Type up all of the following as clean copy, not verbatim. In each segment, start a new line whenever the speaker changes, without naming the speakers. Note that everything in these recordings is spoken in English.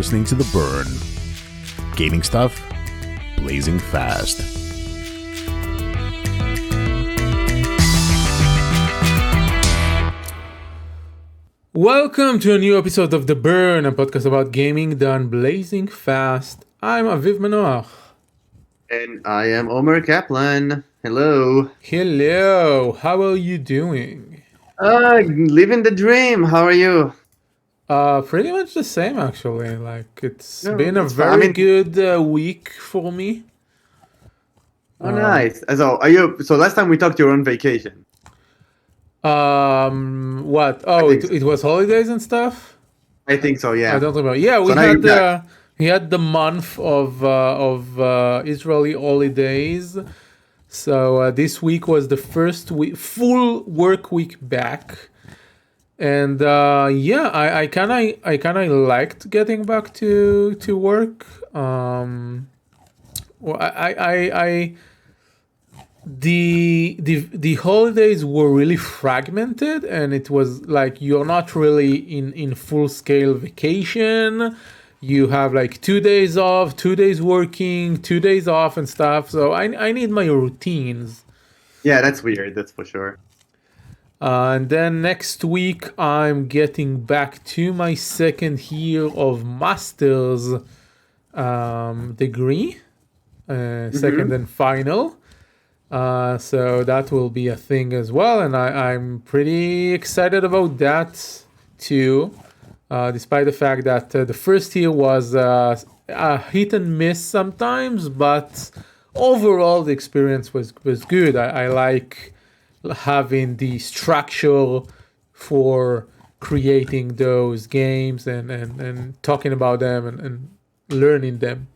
listening to The Burn. Gaming stuff, blazing fast.
Welcome to a new episode of The Burn, a podcast about gaming done blazing fast. I'm Aviv Manoach.
And I am Omer Kaplan. Hello.
Hello, how are you doing?
Living the dream. How are you?
Pretty much the same actually. Like it's
No,
been a
that's fine.
very good week for me.
Oh, nice. So last time we talked, you were on vacation.
What? Oh,
think so.
it was holidays and stuff.
I think so. Yeah.
I don't remember. Yeah,
So now you're back.
we had the month of Israeli holidays. So this week was the first week, full work week back, and I kind of liked getting back to work. Well, the holidays were really fragmented, and it was like you're not really in full scale vacation. You have like 2 days off, 2 days working, 2 days off and stuff. So I need my routines.
Yeah, that's weird. That's for sure.
And then next week I'm getting back to my second year of master's degree, second and final. So that will be a thing as well, and I'm pretty excited about that too. Despite the fact that the first year was a hit and miss sometimes, but overall the experience was good. I like having the structure for creating those games and talking about them and learning them.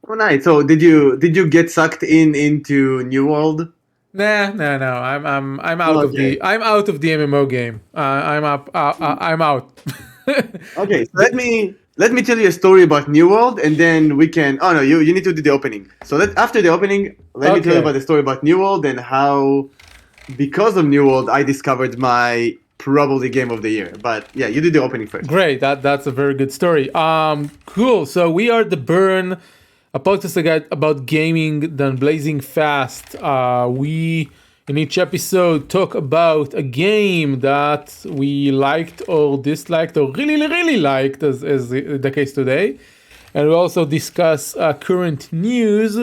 Oh, nice. So did you get sucked into New World?
No. I'm out of
Okay.
I'm out of the MMO game. I'm out.
Okay. So let me tell you a story about New World, and then we can. Oh no, you need to do the opening. So after the opening, let me tell you
Okay.
about the story about New World and how, because of New World, I discovered my probably game of the year. But yeah, you do the opening first.
Great. That's a very good story. Cool. So we are The Burn, a podcast about gaming done blazing fast. We in each episode talk about a game that we liked or disliked or really liked, as the case today, and we also discuss current news.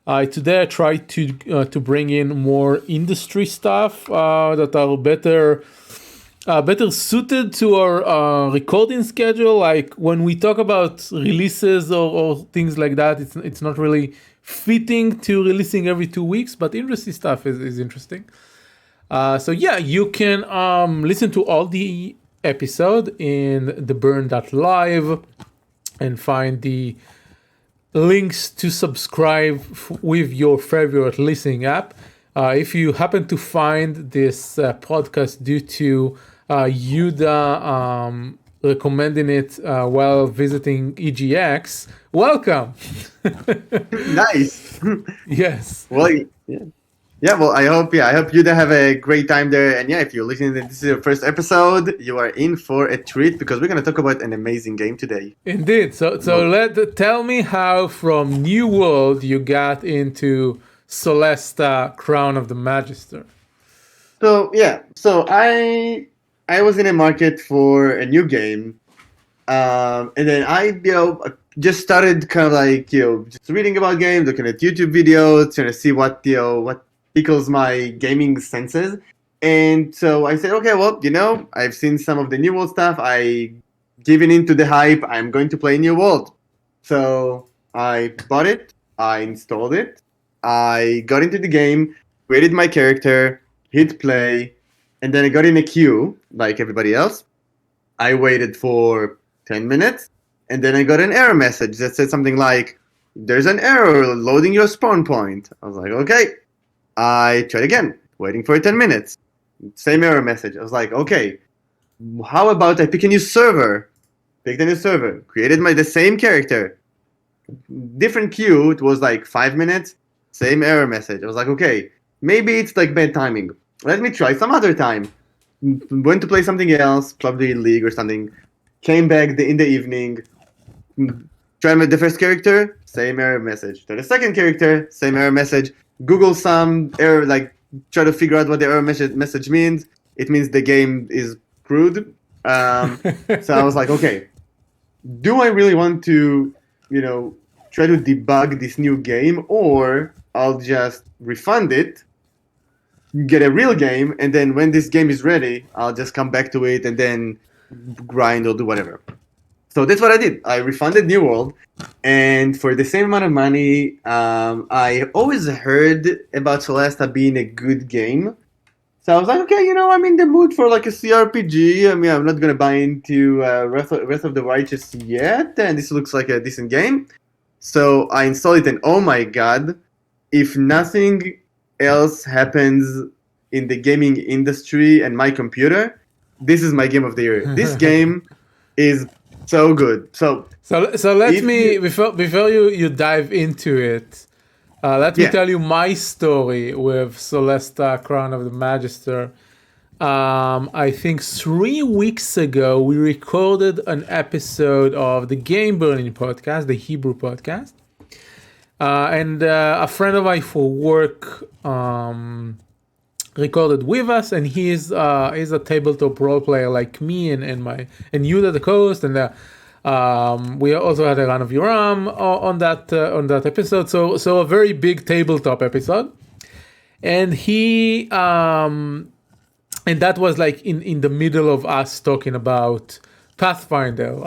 Today I tried to bring in more industry stuff that are better suited to our recording schedule. Like when we talk about releases or things like that, it's not really fitting to releasing every 2 weeks, but industry stuff is interesting. So yeah, you can listen to all the episode in theburn.live and find the links to subscribe with your favorite listening app. If you happen to find this podcast due to Yuda recommending it while visiting EGX, welcome.
Nice.
Yes.
Well, yeah. Well, I hope you have a great time there. And yeah, if you're listening, to this is your first episode, you are in for a treat because we're gonna talk about an amazing game today.
Indeed. So tell me how from New World you got into Solasta, Crown of the Magister.
So yeah, I was in a market for a new game, and then I just started kind of like just reading about games, looking at YouTube videos, trying to see what tickles my gaming senses. And so I said, okay, well, I've seen some of the New World stuff. I given into the hype. I'm going to play New World. So I bought it. I installed it. I got into the game, created my character, hit play, and then I got in a queue like everybody else. I waited for 10 minutes, and then I got an error message that said something like, "There's an error loading your spawn point." I was like, okay. I tried again, waiting for 10 minutes. Same error message. I was like, okay, how about I pick a new server? Picked a new server, created the same character. Different queue, it was like 5 minutes, same error message. I was like, okay, maybe it's like bad timing. Let me try some other time. Went to play something else, probably League or something. came back in the evening, try with the first character, same error message. To the second character, same error message. Google some error, like try to figure out what the error message means. It means the game is crude. So I was like, okay, do I really want to, try to debug this new game, or I'll just refund it, get a real game, and then when this game is ready, I'll just come back to it and then grind or do whatever. So that's what I did. I refunded New World, and for the same amount of money, I always heard about Solasta being a good game. So I was like, okay, I'm in the mood for like a CRPG. I mean, I'm not going to buy into Wrath of the Righteous yet, and this looks like a decent game. So I installed it, and oh my god, if nothing else happens in the gaming industry and my computer, this is my game of the year. This game is so good. So
let me before you dive into it, let me tell you my story with Solasta Crown of the Magister. I think 3 weeks ago we recorded an episode of the Game Burning podcast, the Hebrew podcast, and a friend of mine for work recorded with us, and he's a tabletop role player like me and Yuda the co-host, and we also had a run of Yoram on that episode, so a very big tabletop episode, and he and that was like in the middle of us talking about Pathfinder.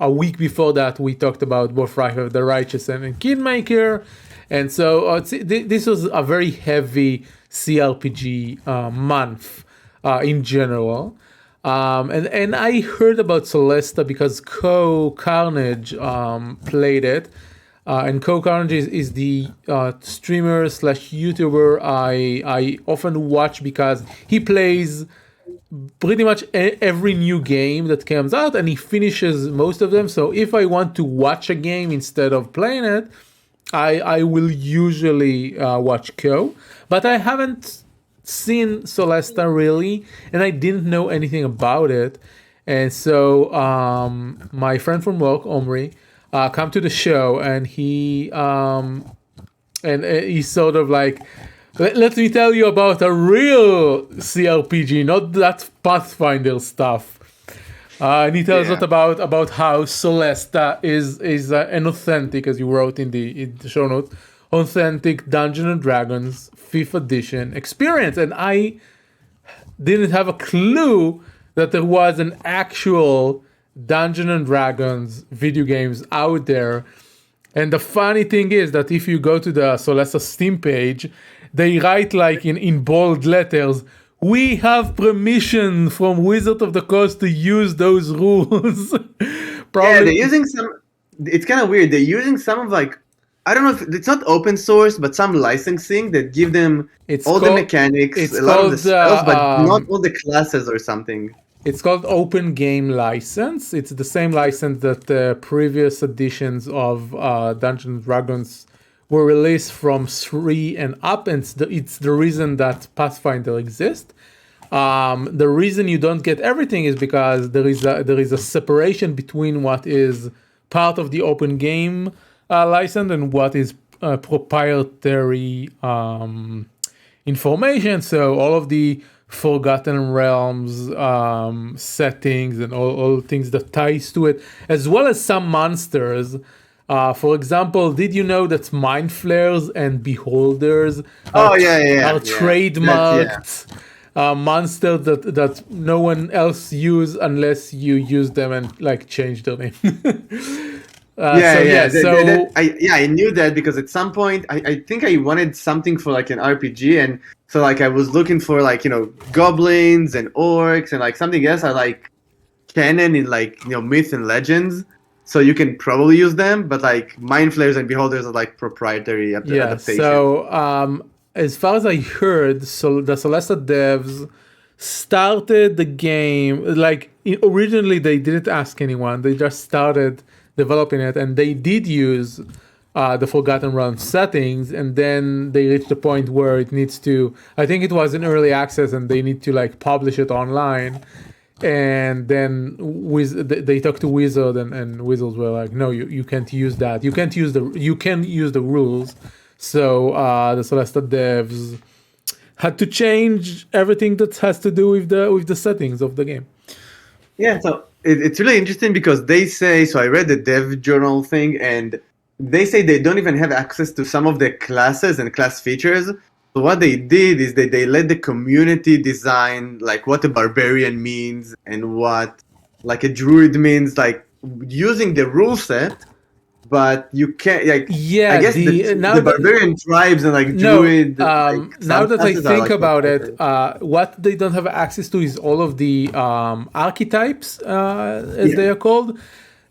A week before that, we talked about both Wrath of the Righteous and Kingmaker, and so this was a very heavy CRPG month in general. And I heard about Solasta because Carnage played it. And Carnage is the streamer / YouTuber I often watch because he plays pretty much every new game that comes out, and he finishes most of them. So if I want to watch a game instead of playing it, I will usually watch but I haven't seen Solasta really, and I didn't know anything about it. And so my friend from work, Omer, come to the show, and he sort of like, let me tell you about a real CRPG, not that Pathfinder stuff. And he tells us about how Solasta is an authentic, as you wrote in the show notes, authentic Dungeons and Dragons 5th edition experience. And I didn't have a clue that there was an actual Dungeons and Dragons video games out there. And the funny thing is that if you go to the Solasta Steam page, they write like in bold letters, "We have permission from Wizard of the Coast to use those rules."
Probably. Yeah, they're using some. It's kind of weird. They're using some of like, I don't know if it's not open source, but some licensing that give them the mechanics, a lot of the spells, but not all the classes or something.
It's called Open Game License. It's the same license that the previous editions of Dungeons and Dragons were released from 3 and up, and it's the reason that Pathfinder exists. The reason you don't get everything is because there is a separation between what is part of the Open Game license and what is proprietary information. So all of the Forgotten Realms settings and all things that ties to it, as well as some monsters. For example, did you know that Mind Flayers and Beholders are trademarked monsters that no one else use unless you use them and like change their name?
I knew that because at some point I think I wanted something for like an RPG, and so like I was looking for like goblins and orcs and like something else I like canon in like myth and legends. So you can probably use them, but like Mind Flayers and Beholders are like proprietary adaptation.
So as far as I heard, so the Solasta devs started the game like originally they didn't ask anyone; they just started developing it, and they did use the Forgotten Realms settings, and then they reached the point where it needs to. I think it was in early access, and they need to like publish it online. And then they talked to Wizard, and Wizards were like, "No, you can't use that. You can use the rules." So the Solasta devs had to change everything that has to do with the settings of the game.
Yeah, so it's really interesting because they say, so I read the dev journal thing, and they say they don't even have access to some of the classes and class features. So what they did is they let the community design like what a barbarian means and what like a druid means, like using the rule set. But you can't like
Yeah,
I guess the barbarian tribes and like druid.
Now that I think about it,
it,
what they don't have access to is all of the archetypes, as they are called.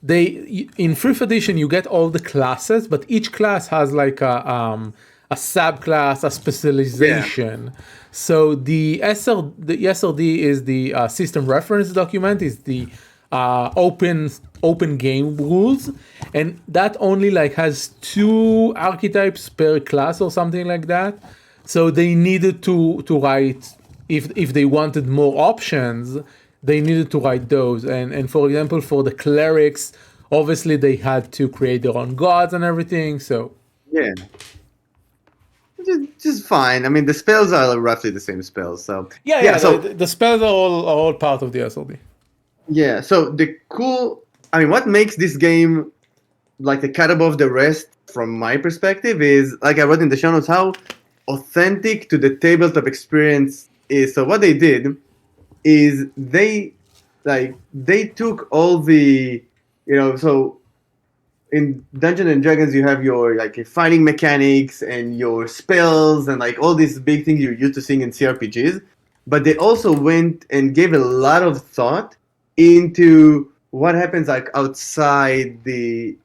They in 5th edition you get all the classes, but each class has like a subclass, a specialization. So the SRD is the system reference document, is the open game rules, and that only like has 2 archetypes per class or something like that. So they needed to write, if they wanted more options, they needed to write those. And for example, for the clerics, obviously they had to create their own gods and everything. So
yeah, just fine. I mean, the spells are roughly the same spells. So
so the spells are all part of the SLD.
Yeah, so what makes this game like the cut above the rest from my perspective is, like I wrote in the show notes, how authentic to the tabletop experience is. So what they did is they took all the, so in Dungeons and Dragons you have your like your fighting mechanics and your spells and like all these big things you're used to seeing in CRPGs, but they also went and gave a lot of thought into what happens like outside the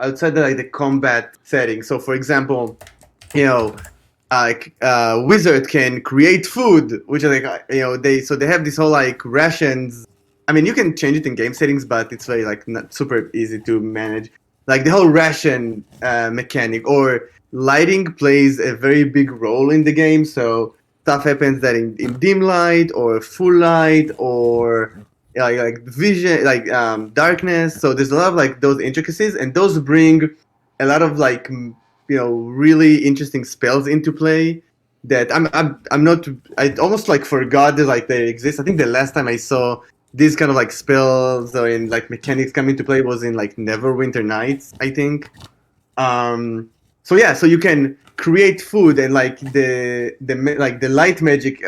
combat setting. So for example, wizard can create food, which is like they have this whole like rations. I mean, you can change it in game settings, but it's very like not super easy to manage. Like the whole ration mechanic, or lighting plays a very big role in the game. So stuff happens that in dim light or full light or like vision, like darkness. So there's a lot of like those intricacies, and those bring a lot of like really interesting spells into play. That I'm not. I almost like forgot that like they exist. I think the last time I saw these kind of like spells or in like mechanics come into play was in like Neverwinter Nights, I think. So you can create food, and like the light magic,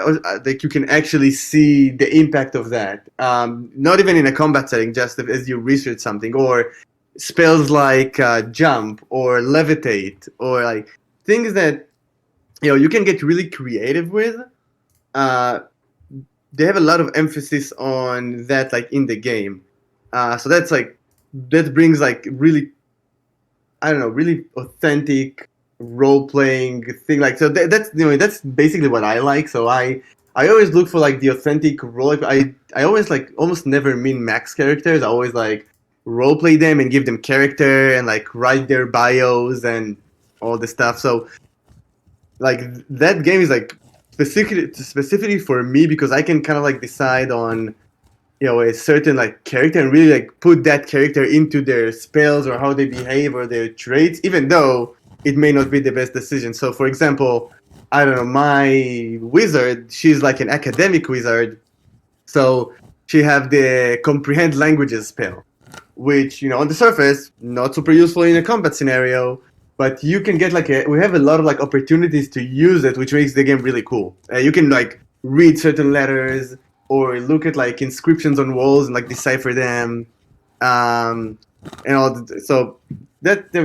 like you can actually see the impact of that. Not even in a combat setting, just as you research something, or spells like jump or levitate, or like things that you can get really creative with. They have a lot of emphasis on that, like in the game. So that brings like really, I don't know, really authentic role playing thing. Like so that's basically what I like. So I always look for like the authentic role. I always like almost never min max characters. I always like role play them and give them character and like write their bios and all this stuff. So like that game is like specifically for me because I can kind of like decide on a certain like character and really like put that character into their spells or how they behave or their traits, even though it may not be the best decision. So for example, I don't know, my wizard, she's like an academic wizard, so she have the comprehend languages spell, which on the surface not super useful in a combat scenario, but you can get we have a lot of like opportunities to use it, which makes the game really cool. You can like read certain letters or look at like inscriptions on walls and like decipher them, and all. So that whole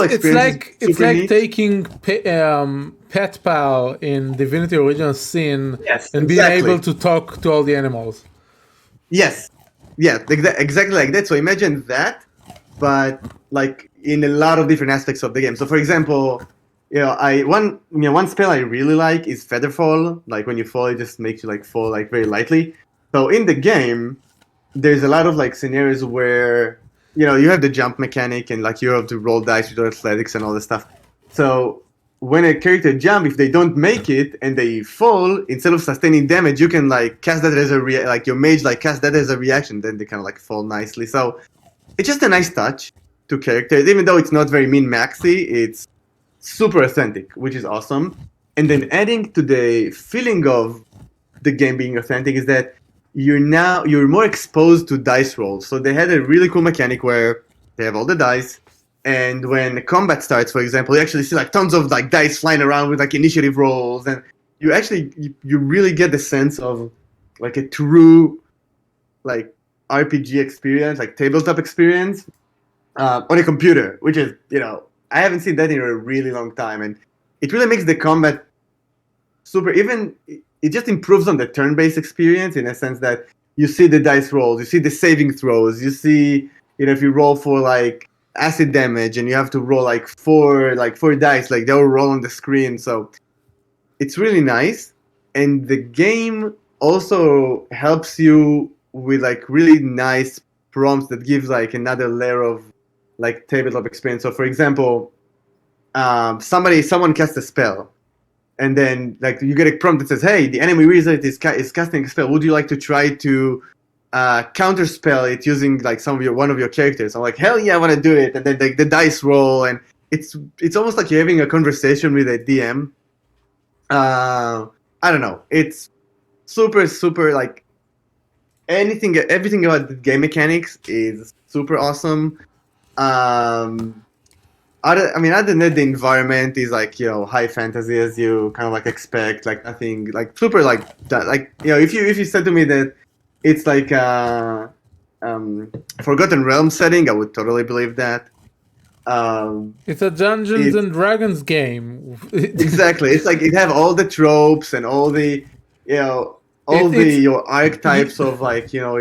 experience.
It's like taking Pet Pal in Divinity Original Sin, and being able to talk to all the animals.
Yes, exactly like that. So imagine that, but like in a lot of different aspects of the game. So for example, one spell I really like is Feather Fall. Like when you fall, it just makes you like fall like very lightly. So in the game, there's a lot of like scenarios where you have the jump mechanic and like you have to roll dice with your athletics and all this stuff. So when a character jump, if they don't make it and they fall, instead of sustaining damage, you can like cast that as a like your mage like cast that as a reaction, then they kind of like fall nicely. So it's just a nice touch to characters, even though it's not very min maxy. It's super authentic, which is awesome. And then adding to the feeling of the game being authentic is that you're more exposed to dice rolls. So they had a really cool mechanic where they have all the dice, and when the combat starts, for example, you actually see like tons of like dice flying around with like initiative rolls, and you really get the sense of like a true like RPG experience, like tabletop experience on a computer, which is I haven't seen that in a really long time, and it really makes the combat super. Even it just improves on the turn-based experience in a sense that you see the dice rolls, you see the saving throws, you see if you roll for like acid damage and you have to roll like four dice, like they'll roll on the screen. So it's really nice, and the game also helps you with like really nice prompts that gives like another layer of like tabletop experience. So for example, someone casts a spell, and then like you get a prompt that says, "Hey, the enemy wizard is casting a spell. Would you like to try to counterspell it using like one of your characters?" I'm like, "Hell yeah, I want to do it!" And then like the dice roll, and it's almost like you're having a conversation with a DM. I don't know. It's super like everything about the game mechanics is super awesome. Other than that, the environment is like high fantasy as you kind of like expect, like nothing like super like that. Like if you said to me that it's like Forgotten Realms setting, I would totally believe that.
It's a Dungeons and Dragons game.
Exactly, it's like it have all the tropes and all the your archetypes of like your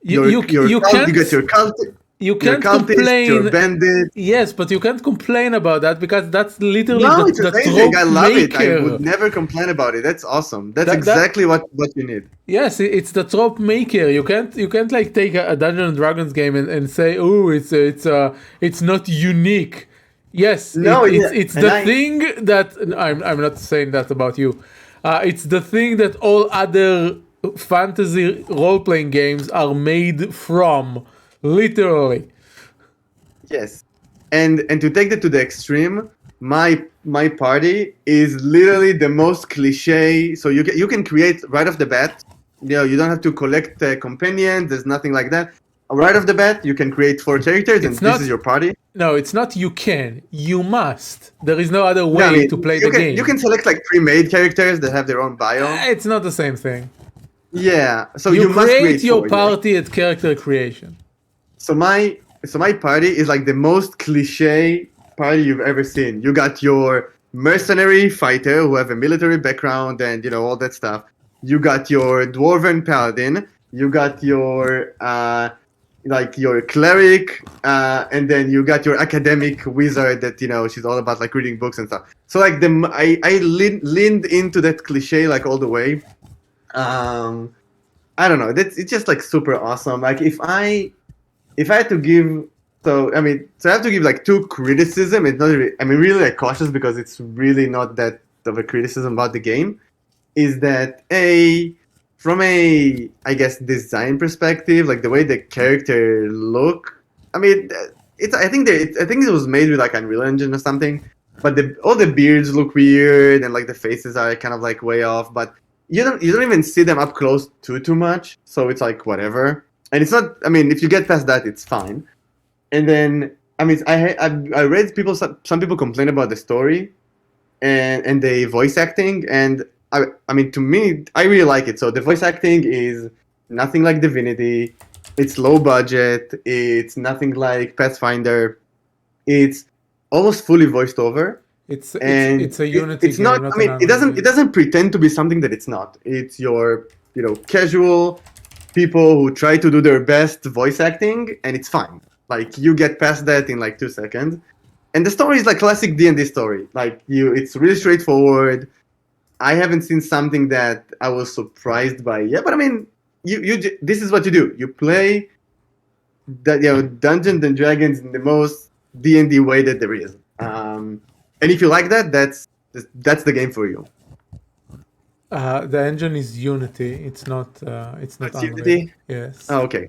you can't,
you got your cult.
You can't
complain. You're bandit.
Yes, but you can't complain about that because that's literally
it's
the
amazing. I love
maker.
it. I would never complain about it. That's awesome. That's exactly what you need.
Yes, it's the trope maker. You can't like take a Dungeons and Dragons game and say, oh, it's not unique. Yes, it's the thing that I'm not saying that about you. It's the thing that all other fantasy role-playing games are made from. Literally.
Yes, and to take that to the extreme, my party is literally the most cliche. So you can create right off the bat. You don't have to collect companions. There's nothing like that. Right off the bat, you can create 4 characters, this is your party.
No, it's not. You can. You must. There is no other way to play the game.
You can select like pre-made characters that have their own bio.
It's not the same thing.
Yeah, so
you
must create
your party at character creation.
So my party is like the most cliche party you've ever seen. You got your mercenary fighter who have a military background and all that stuff. You got your dwarven paladin. You got your your cleric, and then you got your academic wizard that she's all about like reading books and stuff. So like I leaned into that cliche like all the way. I don't know. It's just like super awesome. Like if I had to give, so I have to give like 2 criticism. It's not really, really like cautious because it's really not that of a criticism about the game. Is that from a I guess design perspective, like the way the character look. I think it was made with like Unreal Engine or something. But all the beards look weird and like the faces are kind of like way off. But you don't even see them up close too much. So it's like whatever. And it's not. If you get past that, it's fine. And then, I read some people complain about the story, and the voice acting, and to me, I really like it. So the voice acting is nothing like Divinity. It's low budget. It's nothing like Pathfinder. It's almost fully voiced over.
It's a Unity.
It's not. It doesn't pretend to be something that it's not. It's your casual people who try to do their best voice acting, and it's fine. Like you get past that in like 2 seconds, and the story is like classic D&D story. Like it's really straightforward. I haven't seen something that I was surprised by yet. But this is what you do. You play that Dungeons and Dragons in the most D&D way that there is. And if you like that, that's the game for you.
The engine is Unity. It's not. It's not
It's
Unreal.
Unity?
Yes.
Oh, okay.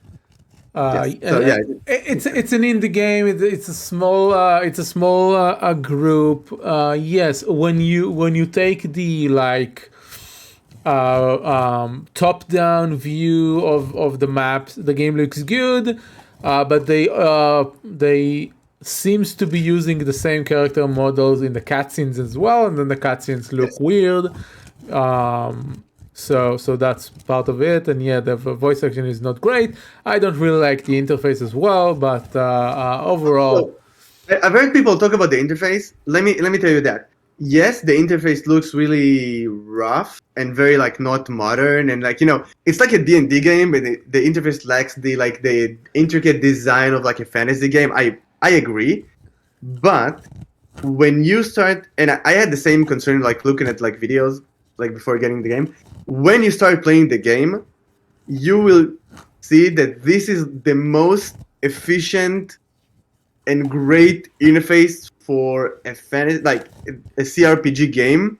Yes.
And,
So yeah,
it's an indie game. It's a small group. Yes, when you take the like top down view of the maps, the game looks good, but they seems to be using the same character models in the cutscenes as well, and then the cutscenes look
Yes.
weird. So that's part of it, and yeah, the voice action is not great. I don't really like the interface as well, but overall,
I've heard people talk about the interface. Let me tell you that. Yes, the interface looks really rough and very like not modern, and like it's like a D&D game, but the interface lacks the intricate design of like a fantasy game. I agree, but when you start, and I had the same concern like looking at like videos like before getting the game. When you start playing the game, you will see that this is the most efficient and great interface for a fantasy like a CRPG game.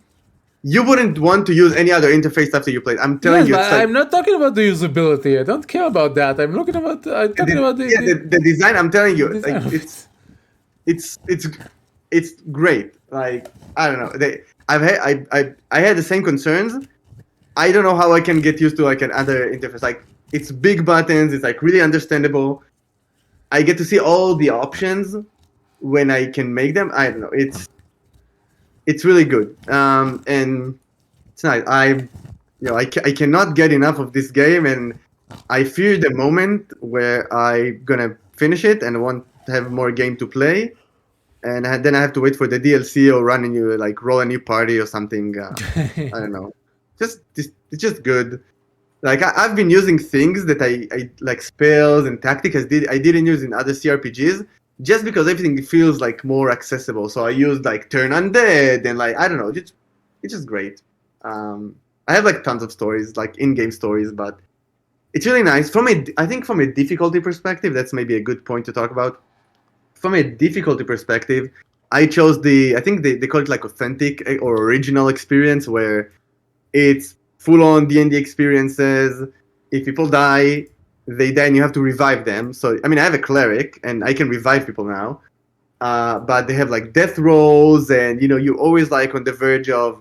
You wouldn't want to use any other interface after you play it. I'm telling
yes,
you,
but
it's like
I'm not talking about the usability. I don't care about that. I'm talking about
the design. I'm telling you,
design
like
of it.
it's great. Like I don't know. I had the same concerns. I don't know how I can get used to like another interface. Like it's big buttons. It's like really understandable. I get to see all the options when I can make them. I don't know. It's really good. And it's nice. I cannot get enough of this game, and I fear the moment where I gonna finish it and want to have more game to play, and then I have to wait for the DLC or roll a new party or something. I don't know. It's just good. Like I've been using things that I like spells and tactics I didn't use in other CRPGs just because everything feels like more accessible. So I used like turn undead and like I don't know, it's just great. I have like tons of stories, like in-game stories, but it's really nice. I think from a difficulty perspective, that's maybe a good point to talk about. From a difficulty perspective, I chose I think they call it like authentic or original experience where it's full-on D&D experiences. If people die, they die and you have to revive them. So, I mean, I have a cleric and I can revive people now. But they have like death rolls and, you're always like on the verge of,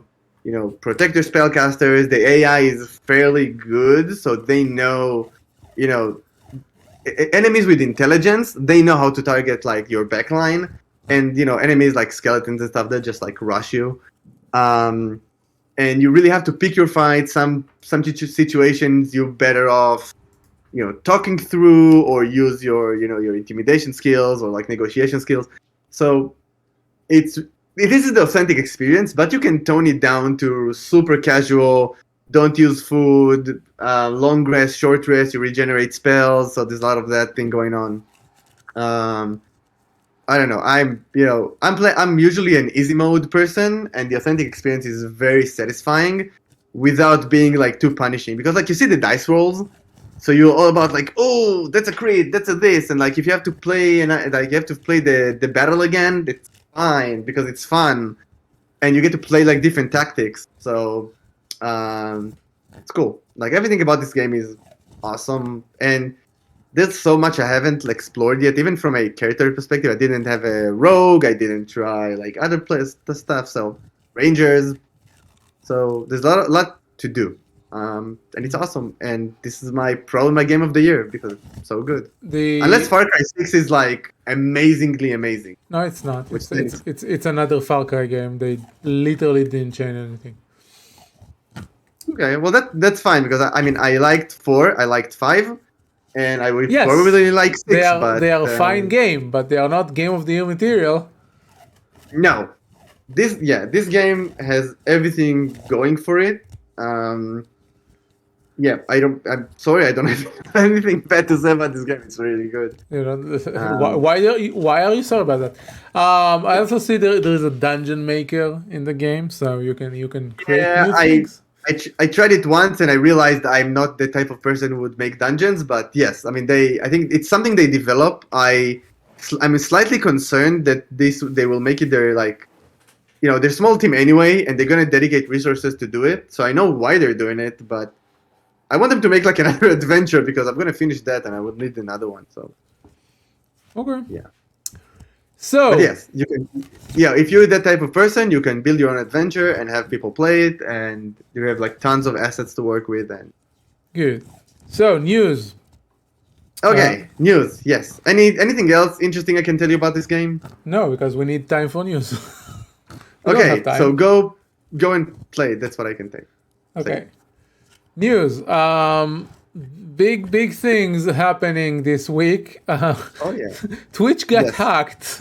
protect your spellcasters. The AI is fairly good. So they know, you know, enemies with intelligence, they know how to target like your backline. And, enemies like skeletons and stuff, they just like rush you. And you really have to pick your fight. Some situations you're better off, talking through or use your intimidation skills or like negotiation skills. So this is the authentic experience, but you can tone it down to super casual. Don't use food, long rest, short rest. You regenerate spells. So there's a lot of that thing going on. I don't know. I'm usually an easy mode person, and the authentic experience is very satisfying, without being like too punishing. Because like you see the dice rolls, so you're all about like, oh, that's a crit, that's a this, and like if you have to play and like you have to play the battle again, it's fine because it's fun, and you get to play like different tactics. So, it's cool. Like everything about this game is awesome, and there's so much I haven't like, explored yet. Even from a character perspective, I didn't have a rogue. I didn't try like other stuff. So rangers. So there's a lot to do, and it's awesome. And this is probably my game of the year because it's so good. Unless Far Cry 6 is like amazingly amazing.
No, it's not.
Which
It's another Far Cry game. They literally didn't change anything.
Okay, well that's fine because I mean I liked 4, I liked 5. And I would
Yes,
probably like 6,
they are
but
they are a fine game, but they are not game of the year material.
No, this game has everything going for it. Yeah, I'm sorry, I don't have anything bad to say about this game. It's really good.
Why are you sorry about that? I also see there is a dungeon maker in the game, so you can create new things.
I tried it once and I realized I'm not the type of person who would make dungeons, but yes, I mean I think it's something they develop. I'm slightly concerned that they will make it their like they're a small team anyway, and they're gonna dedicate resources to do it. So I know why they're doing it, but I want them to make like another adventure because I'm gonna finish that and I would need another one. So
Okay.
yeah.
So
But yes, you can. Yeah, if you're that type of person, you can build your own adventure and have people play it, and you have like tons of assets to work with. And
good. So news.
okay, news. Yes. Anything else interesting I can tell you about this game?
No, because we need time for news. We don't
Okay,
have time.
so go and play it. That's what I can take.
Okay. News. Big things happening this week.
Oh yeah.
Twitch got
Yes.
hacked.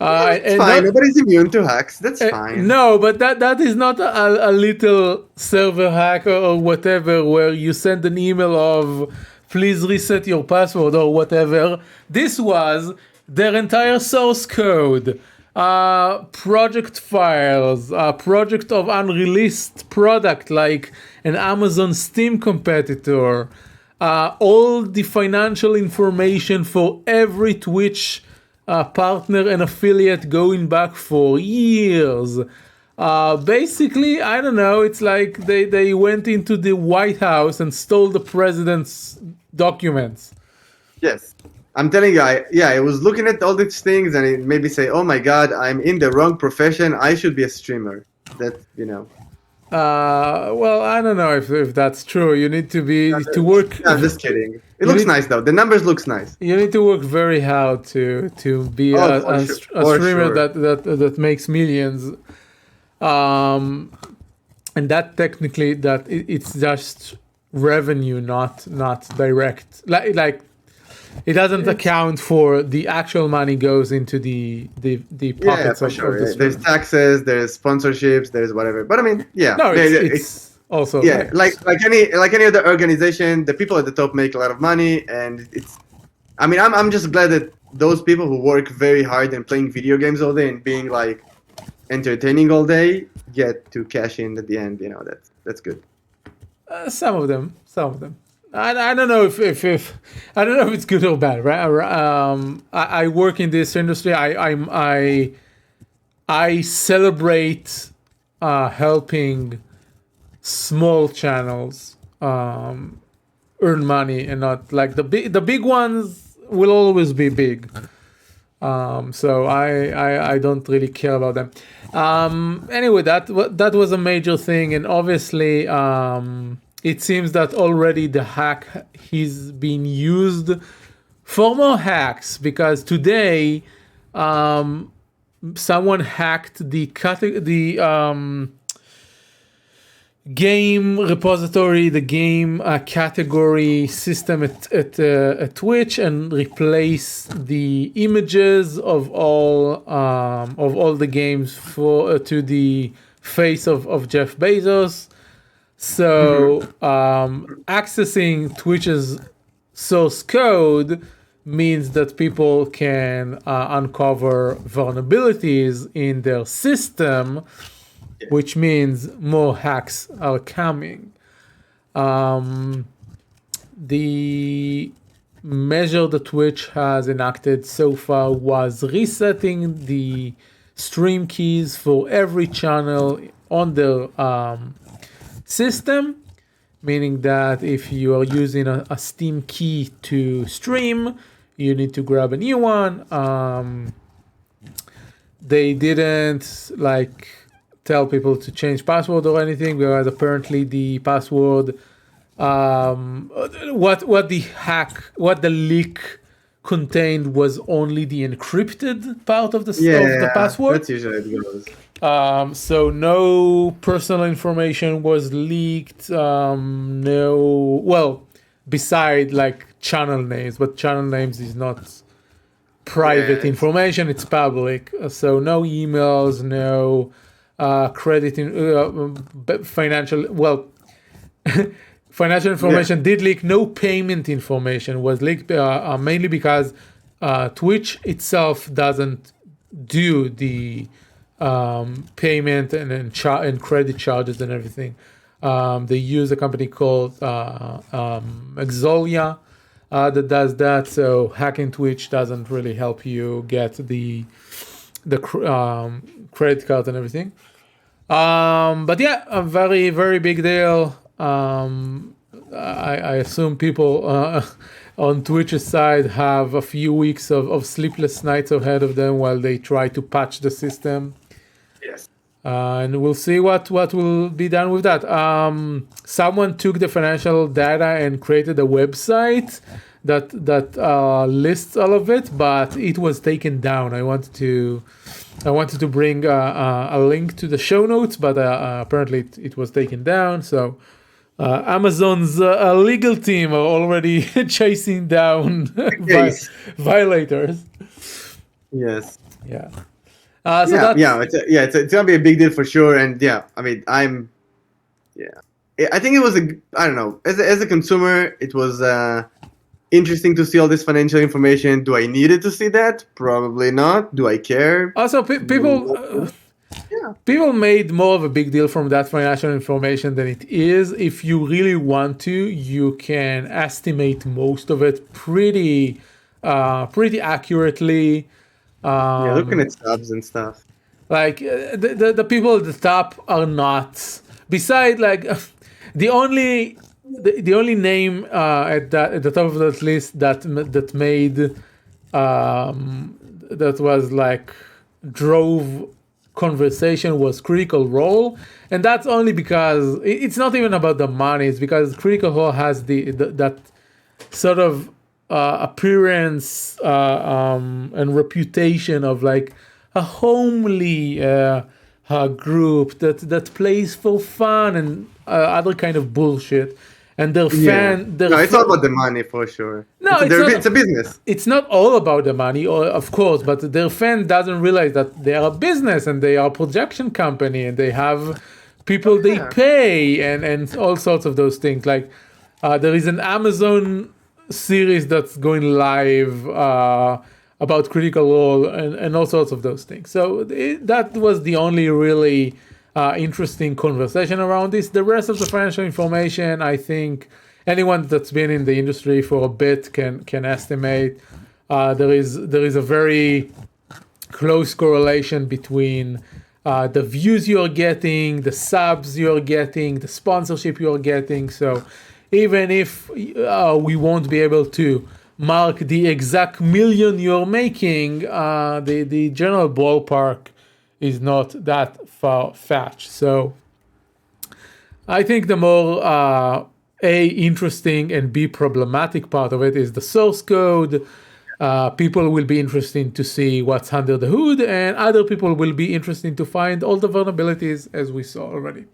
It's
and
fine.
not-
Nobody's immune to hacks. That's fine.
No, but that is not a little server hack or whatever where you send an email of please reset your password or whatever. This was their entire source code, project files, project of unreleased product like an Amazon Steam competitor, all the financial information for every Twitch partner and affiliate going back for years. Basically, I don't know, it's like they went into the White House and stole the president's documents.
Yes. I'm telling you, I was looking at all these things and it made me say, oh my God, I'm in the wrong profession. I should be a streamer.
Well, I don't know if that's true. You need to work.
No, I'm just kidding. It looks nice though. The numbers looks nice.
You need to work very hard to be
Oh,
a
for
streamer
sure.
that makes millions. And that technically it's just revenue, not direct. Like it doesn't account for the actual money goes into the pockets
For
of
sure.
the
There's
streamer.
taxes, there's sponsorships, there's whatever. But I mean, yeah.
No, it's also
yeah, like any other organization, the people at the top make a lot of money, and I'm just glad that those people who work very hard and playing video games all day and being like entertaining all day get to cash in at the end. That's good.
Some of them. I don't know if I don't know if it's good or bad. Right? I work in this industry. I celebrate helping small channels earn money and not like the big ones will always be big. So I don't really care about them. Anyway, that was a major thing, and obviously it seems that already the hack is being used for more hacks because today someone hacked the game repository, the game category system at Twitch, and replace the images of all the games to the face of Jeff Bezos. So accessing Twitch's source code means that people can uncover vulnerabilities in their system, which means more hacks are coming. The measure that Twitch has enacted so far was resetting the stream keys for every channel on their system, meaning that if you are using a Steam key to stream, you need to grab a new one. They didn't tell people to change password or anything, because apparently the password, what the leak contained was only the encrypted part of the password.
That's usually how it goes.
So no personal information was leaked. Beside channel names, but channel names is not private information; it's public. So no emails, no credit, financial. Financial information did leak. No payment information was leaked, mainly because Twitch itself doesn't do the payment and credit charges and everything. They use a company called Exolia that does that. So hacking Twitch doesn't really help you get the credit card and everything. But yeah, a very, very big deal. I assume people on Twitch's side have a few weeks of sleepless nights ahead of them while they try to patch the system.
Yes.
And we'll see what will be done with that. Someone took the financial data and created a website that lists all of it, but it was taken down. I wanted to bring a link to the show notes, but apparently it was taken down. So Amazon's legal team are already chasing down violators.
Yes.
Yeah.
It's gonna be a big deal for sure. And yeah, I mean, I think it was I don't know, as a consumer, it was interesting to see all this financial information. Do I need it to see that? Probably not. Do I care?
Also, people made more of a big deal from that financial information than it is. If you really want to, you can estimate most of it pretty accurately.
Looking at subs and stuff.
Like the people at the top are not. Beside, like the only name at the top of that list that made that was like drove conversation was Critical Role, and that's only because it's not even about the money. It's because Critical Role has that sort of appearance and reputation of like a homely group that plays for fun and other kind of bullshit. And their fan,
it's all about the money for sure.
No,
it's a business.
It's not all about the money, of course, but their fan doesn't realize that they are a business and they are a projection company and they have people they pay and all sorts of those things. Like there is an Amazon series that's going live about Critical Role and all sorts of those things. So that was the only really interesting conversation around this. The rest of the financial information, I think anyone that's been in the industry for a bit can estimate. There is a very close correlation between the views you're getting, the subs you're getting, the sponsorship you're getting. So even if we won't be able to mark the exact million you're making, the general ballpark is not that far-fetched. So I think the more interesting and B, problematic part of it is the source code. People will be interested to see what's under the hood, and other people will be interested to find all the vulnerabilities, as we saw already.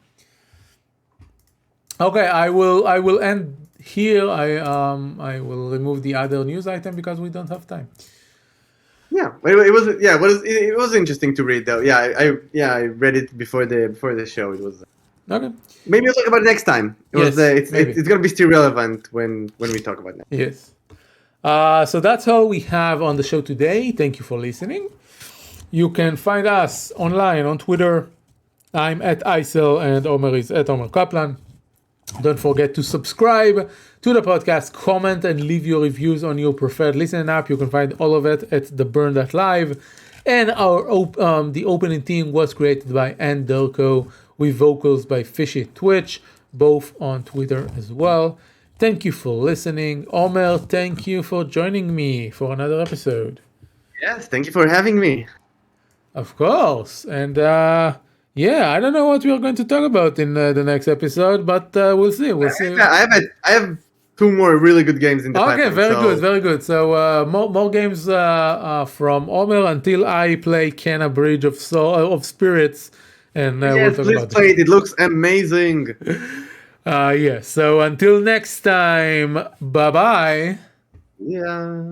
Okay, I will end here. I will remove the other news item because we don't have time.
Yeah, it was interesting to read though. I read it before the show. It was
okay.
Maybe we'll talk about it next time. It's gonna be still relevant when we talk about it.
Yes. So that's all we have on the show today. Thank you for listening. You can find us online on Twitter. I'm at Icel and Omer is at Omer Kaplan. Don't forget to subscribe to the podcast, comment, and leave your reviews on your preferred listening app. You can find all of it at theburn.live. And the opening theme was created by Ann Delco with vocals by Fishy Twitch, both on Twitter as well. Thank you for listening. Omer, thank you for joining me for another episode.
Yes, thank you for having me.
Of course. And I don't know what we are going to talk about in the next episode, but we'll see.
I have two more really good games in the pipeline.
Okay, very good. So more games from Omer until I play Kenna Bridge of Spirits, and we'll talk about
play it. It looks amazing.
So until next time, bye bye.
Yeah.